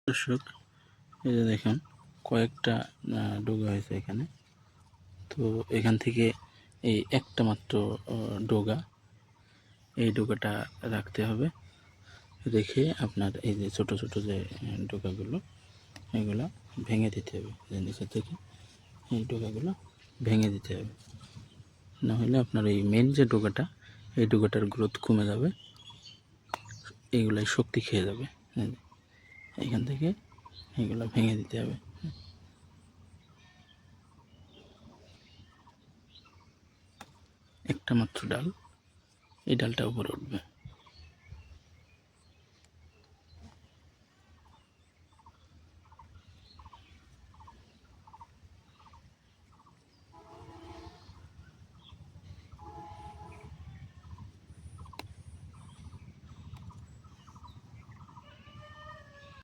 দর্শক, এই যে দেখেন কয়েকটা ডগা হয়েছে এখানে। তো এখান থেকে এই একটা মাত্র ডগা, এই ডগাটা রাখতে হবে। রেখে আপনার এই যে ছোট ছোট যে ডগাগুলো, এগুলো ভেঙে দিতে হবে। যে নিচে থেকে এই ডগাগুলো ভেঙে দিতে হবে, নাহলে আপনার এই মেন যে ডগাটা, এই ডগাটার গ্রোথ কমে যাবে, এইগুলাই শক্তি খেয়ে যাবে। এখান থেকে এগুলো ভেঙে দিতে হবে। একটা মাত্র ডাল, এই ডালটা উপরে উঠবে।